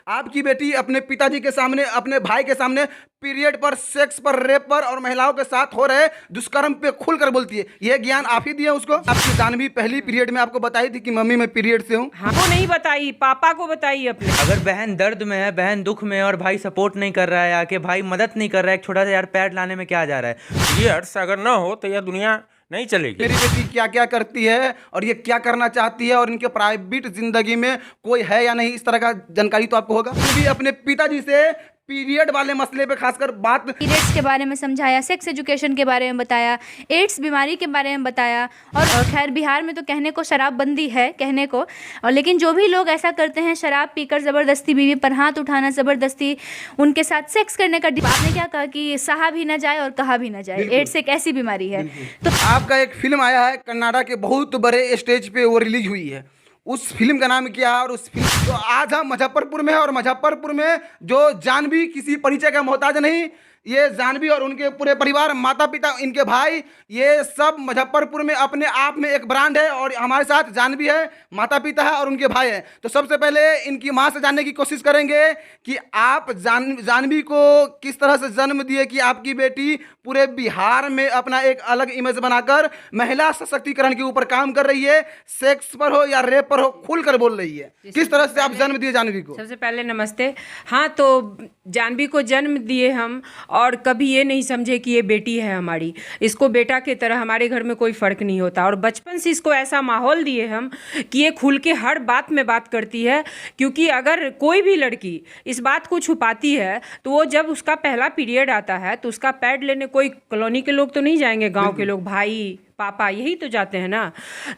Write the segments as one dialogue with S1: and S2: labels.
S1: आपकी बेटी अपने पिताजी के सामने, अपने भाई के सामने पीरियड पर, सेक्स पर, रेप पर और महिलाओं के साथ हो रहे दुष्कर्म पे खुलकर बोलती है। ये ज्ञान आप ही दिए उसको? आपकी जानवी पहली पीरियड में आपको बताई थी कि मम्मी मैं पीरियड से हूँ?
S2: हमको नहीं बताई, पापा को बताई अपने।
S3: अगर बहन दर्द में है, बहन दुख में है और भाई सपोर्ट नहीं कर रहा है, आके भाई मदद नहीं कर रहा है, एक छोटा सा यार पैड लाने में क्या जा रहा है।
S4: ये अर्थ अगर ना हो तो यह दुनिया नहीं चलेगी।
S1: मेरी बेटी क्या क्या करती है और ये क्या करना चाहती है और इनके प्राइवेट जिंदगी में कोई है या नहीं, इस तरह का जानकारी तो आपको होगा। फिर भी अपने पिताजी से पीरियड वाले मसले पे खासकर बात,
S5: पीरियड्स के बारे में समझाया, सेक्स एजुकेशन के बारे में बताया, एड्स बीमारी के बारे में बताया। और खैर बिहार में तो कहने को शराबबंदी है कहने को, और लेकिन जो भी लोग ऐसा करते हैं शराब पीकर ज़बरदस्ती बीवी पर हाथ उठाना, ज़बरदस्ती उनके साथ सेक्स करने का, आपने क्या कहा कि सहा भी ना जाए और कहा भी ना जाए। एड्स एक ऐसी बीमारी है।
S1: तो आपका एक फिल्म आया है कन्नाडा के बहुत बड़े स्टेज पे, वो रिलीज हुई है। उस फिल्म का नाम क्या है? और उस फिल्म तो आज हम मुजफ्फरपुर में है, और मुजफ्फरपुर में जो जानवी किसी परिचय का मोहताज नहीं, ये जानवी और उनके पूरे परिवार, माता पिता, इनके भाई, ये सब मुजफ्फरपुर में अपने आप में एक ब्रांड है। और हमारे साथ जानवी है, माता पिता है और उनके भाई हैं। तो सबसे पहले इनकी माँ से जानने की कोशिश करेंगे कि आप जानवी को किस तरह से जन्म दिए कि आपकी बेटी पूरे बिहार में अपना एक अलग इमेज बनाकर महिला सशक्तिकरण के ऊपर काम कर रही है। सेक्स पर हो या रेप पर हो, खुलकर बोल रही है। किस तरह से आप जन्म दिए जानवी को?
S2: सबसे पहले नमस्ते। हाँ, तो जानवी को जन्म दिए हम, और कभी ये नहीं समझे कि ये बेटी है हमारी। इसको बेटा की तरह, हमारे घर में कोई फ़र्क नहीं होता। और बचपन से इसको ऐसा माहौल दिए हम कि ये खुल के हर बात में बात करती है। क्योंकि अगर कोई भी लड़की इस बात को छुपाती है तो वो जब उसका पहला पीरियड आता है तो उसका पैड लेने कोई कॉलोनी के लोग तो नहीं जाएंगे, गाँव के लोग, भाई पापा यही तो जाते हैं ना।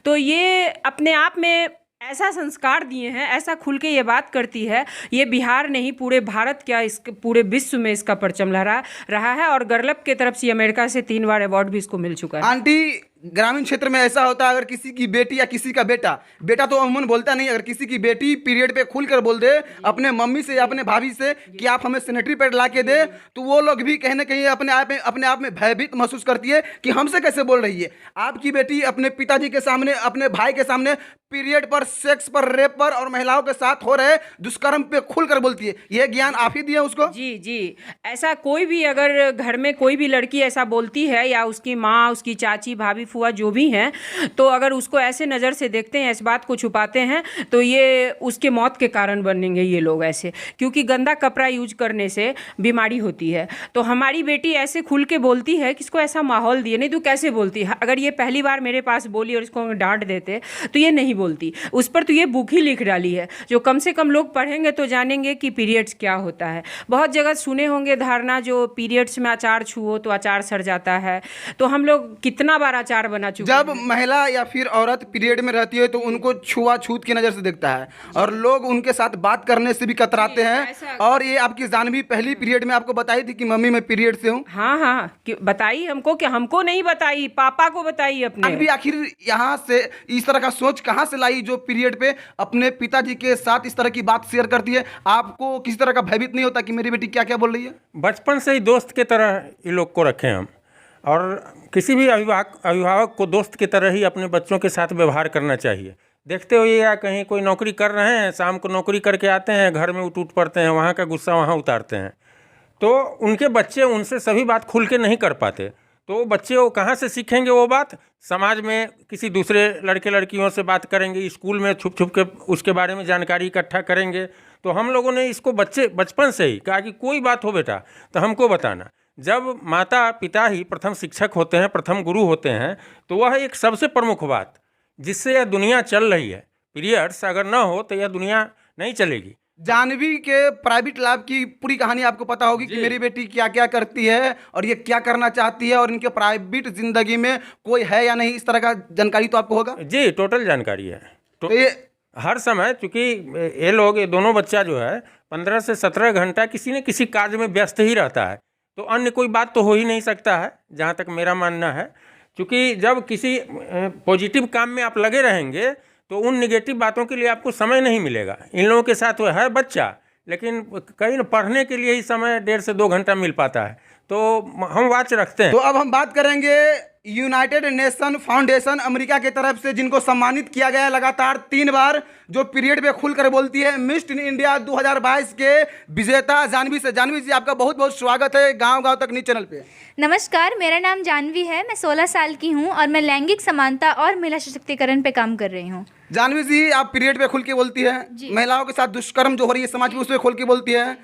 S2: तो ये अपने आप में ऐसा संस्कार दिए हैं, ऐसा खुल के ये बात करती है। ये बिहार नहीं, पूरे भारत क्या, इस पूरे विश्व में इसका परचम लहरा रहा है। और गर्लप के तरफ से अमेरिका से 3 बार अवार्ड भी इसको मिल चुका है।
S1: आंटी, ग्रामीण क्षेत्र में ऐसा होता है, अगर किसी की बेटी या किसी का बेटा, बेटा तो अमूमन बोलता नहीं, अगर किसी की बेटी पीरियड पे खुलकर बोल दे अपने मम्मी से या अपने भाभी से कि आप हमें सैनिटरी पैड ला के दे, तो वो लोग भी कहीं ना कहीं अपने आप में भयभीत महसूस करती है कि हमसे कैसे बोल रही है। आपकी बेटी अपने पिताजी के सामने, अपने भाई के सामने पीरियड पर, सेक्स पर, रेप पर और महिलाओं के साथ हो रहे दुष्कर्म पे खुलकर बोलती है। ये ज्ञान आप ही दिए उसको?
S2: जी जी। ऐसा कोई भी अगर घर में कोई भी लड़की ऐसा बोलती है, या उसकी माँ, उसकी चाची, भाभी, फुआ जो भी हैं, तो अगर उसको ऐसे नज़र से देखते हैं, इस बात को छुपाते हैं, तो ये उसके मौत के कारण बनेंगे ये लोग ऐसे। क्योंकि गंदा कपड़ा यूज करने से बीमारी होती है। तो हमारी बेटी ऐसे खुल के बोलती है कि इसको ऐसा माहौल दिए। नहीं तो कैसे बोलती है? अगर ये पहली बार मेरे पास बोली और इसको डांट देते तो ये नहीं बोलती। उस पर तो ये बुक ही लिख डाली है, जो कम से कम लोग पढ़ेंगे तो जानेंगे कि पीरियड्स क्या होता है। बहुत जगह सुने होंगे धारणा, जो पीरियड्स में अचार छुओ तो अचार सड़ जाता है। तो हम लोग कितना बार अचार बना चुके हैं।
S1: जब महिला या फिर औरत पीरियड में रहती है तो उनको छुआछूत की नज़र से देखता है, और लोग उनके साथ बात करने से भी कतराते हैं। और ये आपकी जानवी पहली पीरियड में आपको बताई थी कि मम्मी मैं पीरियड से हूँ?
S2: हाँ हाँ, बताई हमको, कि हमको नहीं बताई, पापा को बताई अपने।
S1: अभी आखिर यहाँ से इस तरह का सोच कहाँ से लाई जो पीरियड पे अपने पिताजी के साथ इस तरह की बात शेयर करती है? आपको किसी तरह का भयभीत नहीं होता कि मेरी बेटी क्या क्या बोल रही है?
S4: बचपन से ही दोस्त की तरह ये लोग को रखें हम, और किसी भी अभिभावक को दोस्त की तरह ही अपने बच्चों के साथ व्यवहार करना चाहिए। देखते हुए या कहीं कोई नौकरी कर रहे हैं, शाम को नौकरी करके आते हैं, घर में उठ पड़ते हैं, वहाँ का गुस्सा वहाँ उतारते हैं, तो उनके बच्चे उनसे सभी बात खुल के नहीं कर पाते। तो बच्चे वो कहाँ से सीखेंगे वो बात? समाज में किसी दूसरे लड़के लड़कियों से बात करेंगे, स्कूल में छुप छुप के उसके बारे में जानकारी इकट्ठा करेंगे। तो हम लोगों ने इसको बचपन से ही कहा कि कोई बात हो बेटा तो हमको बताना। जब माता पिता ही प्रथम शिक्षक होते हैं, प्रथम गुरु होते हैं, तो वह एक सबसे प्रमुख बात जिससे यह दुनिया चल रही है। पीरियड्स अगर ना हो तो यह दुनिया नहीं चलेगी।
S1: जानवी के प्राइवेट लाइफ की पूरी कहानी आपको पता होगी कि मेरी बेटी क्या क्या करती है और ये क्या करना चाहती है, और इनके प्राइवेट जिंदगी में कोई है या नहीं, इस तरह का जानकारी तो आपको होगा?
S4: जी, टोटल जानकारी है।
S1: तो ये
S4: हर समय, चूँकि ये दोनों बच्चा जो है 15 से 17 घंटा किसी न किसी कार्य में व्यस्त ही रहता है, तो अन्य कोई बात तो हो ही नहीं सकता है, जहाँ तक मेरा मानना है। क्योंकि जब किसी पॉजिटिव काम में आप लगे रहेंगे तो उन निगेटिव बातों के लिए आपको समय नहीं मिलेगा। इन लोगों के साथ वो है बच्चा, लेकिन कहीं पढ़ने के लिए ही समय 1.5 से 2 घंटा मिल पाता है, तो हम वाच रखते हैं।
S1: तो अब हम बात करेंगे यूनाइटेड नेशन फाउंडेशन अमेरिका की तरफ से जिनको सम्मानित किया गया है लगातार 3 बार, जो पीरियड पे खुलकर बोलती है, मिस इन इंडिया 2022 के विजेता जानवी से। जानवी जी, आपका बहुत बहुत स्वागत है गांव गांव तक न्यूज चैनल पे।
S5: नमस्कार, मेरा नाम जानवी है। मैं 16 साल की हूँ और मैं लैंगिक समानता और महिला सशक्तिकरण पे काम कर रही हूँ।
S1: जानवी जी, आप पीरियड पे खुल के बोलती है, महिलाओं के साथ दुष्कर्म जो हो रही है समाज में उस पर खुल के बोलती है,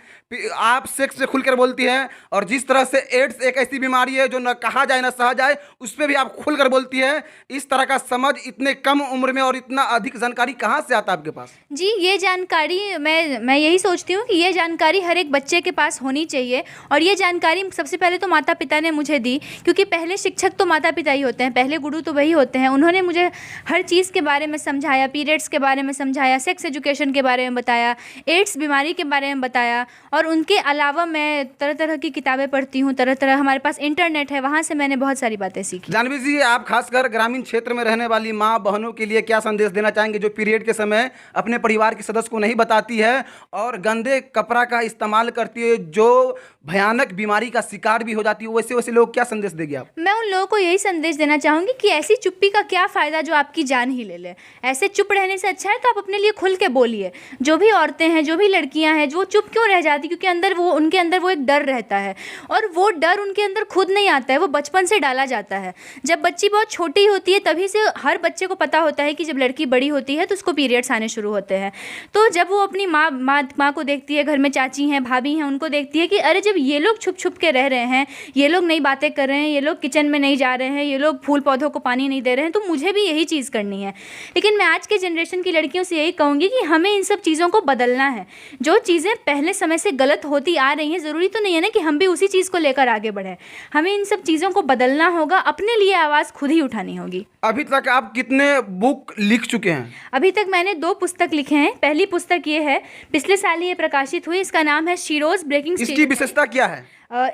S1: आप सेक्स से खुलकर बोलती है, और जिस तरह से एड्स एक ऐसी बीमारी है जो न कहा जाए न सहा जाए उस पर भी आप खुलकर बोलती है। इस तरह का समझ इतने कम उम्र में और इतना अधिक जानकारी कहाँ से आता है आपके पास?
S5: जी, ये जानकारी मैं यही सोचती हूँ कि ये जानकारी हर एक बच्चे के पास होनी चाहिए। और ये जानकारी सबसे पहले तो माता पिता ने मुझे दी, क्योंकि पहले शिक्षक तो माता पिता ही होते हैं, पहले गुरु तो वही होते हैं। उन्होंने मुझे हर चीज़ के बारे में समझाया, पीरियड्स के बारे में समझाया, सेक्स एजुकेशन के बारे में बताया, एड्स बीमारी के बारे में बताया। और उनके अलावा मैं तरह तरह की किताबें पढ़ती हूँ, तरह तरह हमारे पास इंटरनेट है, वहाँ से मैंने बहुत सारी बातें सीखी।
S1: जानवी जी, आप खासकर ग्रामीण क्षेत्र में रहने वाली माँ बहनों के लिए क्या संदेश देना चाहेंगे जो पीरियड के समय अपने परिवार के सदस्य को नहीं बताती है और गंदे कपड़ा का इस्तेमाल करती है, जो भयानक बीमारी का शिकार भी हो जाती है? वैसे वैसे लोग क्या संदेश देंगे आप?
S5: मैं उन लोगों को यही संदेश देना चाहूँगी कि ऐसी चुप्पी का क्या फ़ायदा जो आपकी जान ही ले ले। ऐसे चुप रहने से अच्छा है तो आप अपने लिए खुल के बोलिए। जो भी औरतें हैं, जो भी लड़कियां हैं, जो चुप क्यों रह जाती, क्योंकि उनके अंदर वो एक डर रहता है, और वो डर उनके अंदर खुद नहीं आता है, वो बचपन से डाला जाता है। जब बच्ची बहुत छोटी होती है तभी से हर बच्चे को पता होता है कि जब लड़की बड़ी होती है तो उसको पीरियड्स आने शुरू होते हैं। तो जब वो अपनी माँ को देखती है, घर में चाची हैं, भाभी हैं, उनको देखती है कि अरे जब ये लोग छुप छुप के रह रहे हैं, ये लोग नई बातें कर रहे हैं, ये लोग किचन में नहीं जा रहे हैं, ये लोग फूल पौधों को पानी नहीं दे रहे हैं, तो मुझे भी यही चीज़ करनी है। लेकिन मैं आज के जनरेशन की लड़कियों से यही कहूँगी कि हमें इन सब चीज़ों को बदलना है। जो चीज़ें पहले समय से गलत होती आ रही हैं, ज़रूरी तो नहीं है ना कि हम भी उसी चीज़ को लेकर आगे बढ़ें। हमें इन सब चीज़ों को बदलना होगा, अपने लिए आवाज़ खुद ही उठानी होगी।
S1: अभी तक आप कितने बुक लिख चुके हैं?
S5: अभी तक मैंने 2 पुस्तक लिखे हैं। पहली पुस्तक ये है, पिछले साल ही ये प्रकाशित हुई, इसका नाम है शीरोज ब्रेकिंग।
S1: इसकी विशेषता क्या है?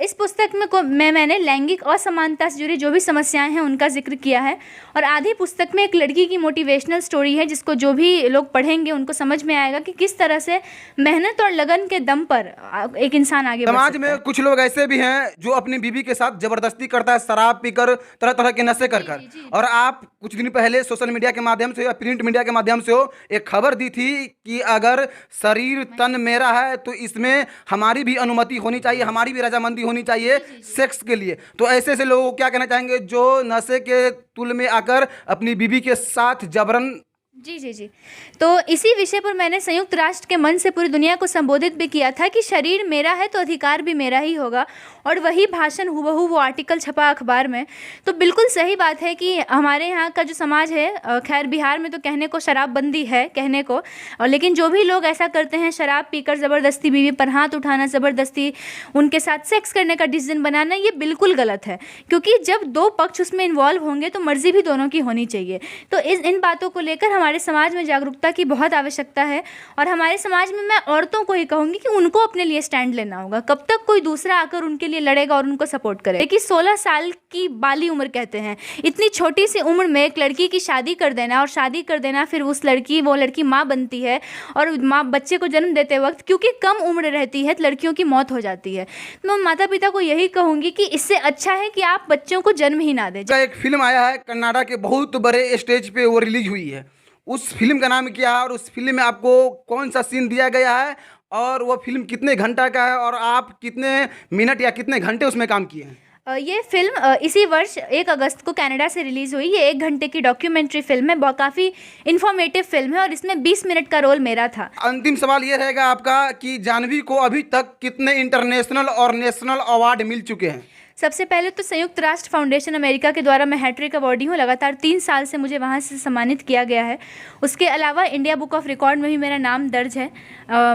S5: इस पुस्तक में मैंने लैंगिक असमानता से जुड़ी जो भी समस्याएं हैं उनका जिक्र किया है। और आधी पुस्तक में एक लड़की की मोटिवेशनल स्टोरी है, जिसको जो भी लोग पढ़ेंगे उनको समझ में आएगा कि किस तरह से मेहनत और लगन के दम पर एक इंसान आगे बढ़ सकता है।
S1: समाज में कुछ लोग ऐसे भी हैं जो अपनी बीवी के साथ जबरदस्ती करता है, शराब पीकर, तरह तरह के नशे कर कर। और आप कुछ दिन पहले सोशल मीडिया के माध्यम से या प्रिंट मीडिया के माध्यम से एक खबर दी थी कि अगर शरीर तन मेरा है तो इसमें हमारी भी अनुमति होनी चाहिए, हमारी भी रजामंदी होनी चाहिए सेक्स के लिए। तो ऐसे ऐसे लोगों को क्या कहना चाहेंगे जो नशे के तुल में आकर अपनी बीवी के साथ जबरन?
S5: जी। तो इसी विषय पर मैंने संयुक्त राष्ट्र के मंच से पूरी दुनिया को संबोधित भी किया था कि शरीर मेरा है तो अधिकार भी मेरा ही होगा। और वही भाषण हुबहू वो आर्टिकल छपा अखबार में। तो बिल्कुल सही बात है कि हमारे यहाँ का जो समाज है, खैर बिहार में तो कहने को शराबबंदी है कहने को, और लेकिन जो भी लोग ऐसा करते हैं, शराब पीकर ज़बरदस्ती बीवी पर हाथ उठाना, ज़बरदस्ती उनके साथ सेक्स करने का डिसीजन बनाना, ये बिल्कुल गलत है। क्योंकि जब 2 पक्ष उसमें इन्वॉल्व होंगे तो मर्जी भी दोनों की होनी चाहिए। तो इन बातों को लेकर हमारे समाज में जागरूकता की बहुत आवश्यकता है। और हमारे समाज में मैं औरतों को ही कहूँगी कि उनको अपने लिए स्टैंड लेना होगा। कब तक कोई दूसरा आकर उनके लिए लड़ेगा और उनको सपोर्ट करेगा? कि 16 साल की बाली उम्र कहते हैं, इतनी छोटी सी उम्र में एक लड़की की शादी कर देना, और शादी कर देना फिर वो लड़की माँ बनती है, और माँ बच्चे को जन्म देते वक्त क्योंकि कम उम्र रहती है तो लड़कियों की मौत हो जाती है। तो मैं माता पिता को यही कहूँगी कि इससे अच्छा है कि आप बच्चों को जन्म ही ना दें।
S1: एक फिल्म आया है कनाडा के बहुत बड़े स्टेज पे, वो रिलीज हुई है। उस फिल्म का नाम क्या है और उस फिल्म में आपको कौन सा सीन दिया गया है, और वो फिल्म कितने घंटा का है, और आप कितने मिनट या कितने घंटे उसमें काम किए हैं?
S5: ये फिल्म इसी वर्ष 1 अगस्त को कनाडा से रिलीज़ हुई। ये 1 घंटे की डॉक्यूमेंट्री फिल्म है, काफ़ी इन्फॉर्मेटिव फिल्म है, और इसमें 20 मिनट का रोल मेरा था।
S1: अंतिम सवाल ये रहेगा आपका कि जानवी को अभी तक कितने इंटरनेशनल और नेशनल अवार्ड मिल चुके हैं?
S5: सबसे पहले तो संयुक्त राष्ट्र फाउंडेशन अमेरिका के द्वारा मैं हैट्रिक अवॉर्डी हूँ। लगातार 3 साल से मुझे वहाँ से सम्मानित किया गया है। उसके अलावा इंडिया बुक ऑफ रिकॉर्ड में भी मेरा नाम दर्ज है।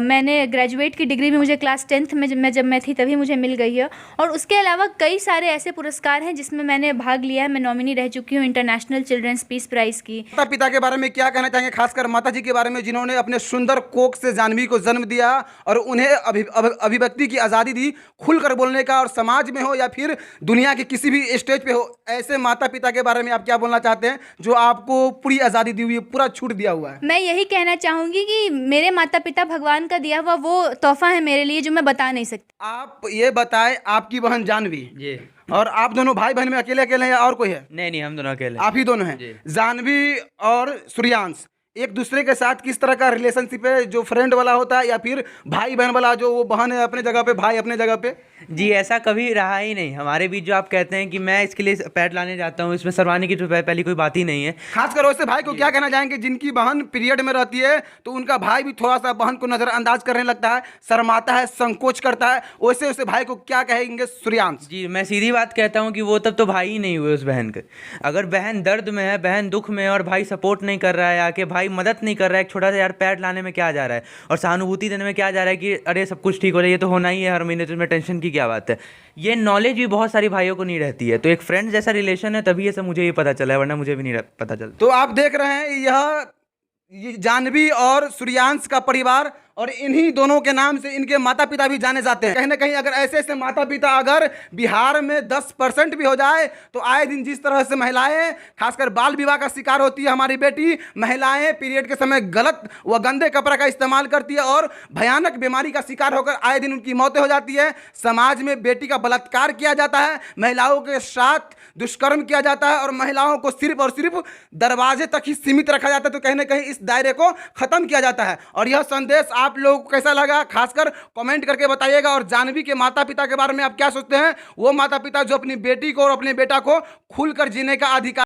S5: मैंने ग्रेजुएट की डिग्री भी मुझे क्लास 10th में जब मैं थी तभी मुझे मिल गई है। और उसके अलावा कई सारे ऐसे पुरस्कार हैं जिसमें मैंने भाग लिया है। मैं नॉमिनी रह चुकी हूँ इंटरनेशनल चिल्ड्रंस पीस प्राइज़ की।
S1: माता पिता के बारे में क्या कहना चाहेंगे, खासकर माता जी के बारे में जिन्होंने अपने सुंदर कोख से जानवी को जन्म दिया और उन्हें अभिव्यक्ति की आज़ादी दी, खुलकर बोलने का, और समाज में हो या फिर दुनिया के किसी भी स्टेज पे हो, ऐसे माता पिता के बारे में आप क्या बोलना चाहते हैं जो आपको पूरी आज़ादी दी हुई है, पूरा छूट दिया हुआ है?
S5: मैं यही कहना चाहूँगी कि मेरे माता पिता भगवान का दिया हुआ वो तोहफा है मेरे लिए जो मैं बता नहीं सकती।
S1: आप ये बताएं, आपकी बहन जानवी, और आप दोनों भाई बहन में अकेले अकेले हैं या और कोई है?
S3: नहीं नहीं, हम दोनों अकेले।
S1: आप ही दोनों हैं। जानवी और सूर्यांश एक दूसरे के साथ किस तरह का रिलेशनशिप है, जो फ्रेंड वाला होता है या फिर भाई बहन वाला, जो वो बहन है अपने जगह पे, भाई अपने जगह पे?
S3: जी ऐसा कभी रहा ही नहीं हमारे बीच। जो आप कहते हैं कि मैं इसके लिए पैड लाने जाता हूँ, इसमें शर्माने की तो पहली कोई बात ही नहीं है।
S1: खासकर वैसे भाई को क्या कहना चाहेंगे जिनकी बहन पीरियड में रहती है तो उनका भाई भी थोड़ा सा बहन को नजरअंदाज करने लगता है, शर्माता है, संकोच करता है, वैसे वैसे भाई को क्या कहेंगे सूर्यांश?
S3: जी मैं सीधी बात कहता हूँ कि वो तब तो भाई ही नहीं हुए उस बहन के। अगर बहन दर्द में है, बहन दुख में है और भाई सपोर्ट नहीं कर रहा है, आके भाई मदद नहीं कर रहा है, एक छोटा सा यार पैड लाने में क्या जा रहा है और सहानुभूति देने में क्या जा रहा है कि अरे सब कुछ ठीक हो रहा है, ये तो होना ही है हर महीने, तो इसमें टेंशन की क्या बात है। ये नॉलेज भी बहुत सारी भाइयों को नहीं रहती है। तो एक फ्रेंड जैसा रिलेशन है, तभी ये सब मुझे ये पता चला है, वरना मुझे भी नहीं पता चलता।
S1: तो आप देख रहे हैं ये जानवी और सूर्यांश का परिवार, और इन्हीं दोनों के नाम से इनके माता पिता भी जाने जाते हैं। कहीं ना कहीं अगर ऐसे ऐसे माता पिता अगर बिहार में 10% भी हो जाए तो आए दिन जिस तरह से महिलाएं खासकर बाल विवाह का शिकार होती है, हमारी बेटी महिलाएं पीरियड के समय गलत व गंदे कपड़ा का इस्तेमाल करती है और भयानक बीमारी का शिकार होकर आए दिन उनकी मौतें हो जाती है। समाज में बेटी का बलात्कार किया जाता है, महिलाओं के साथ दुष्कर्म किया जाता है और महिलाओं को सिर्फ और सिर्फ दरवाजे तक ही सीमित रखा जाता है। तो कहीं ना कहीं इस दायरे को खत्म किया जाता है। और यह संदेश आप लोगों को कैसा लगा खासकर कमेंट करके बताइएगा। और जानवी के माता पिता के बारे में आप क्या सोचते हैं? वो माता पिता जो अपनी बेटी को और अपने बेटा को खुलकर जीने का अधिकार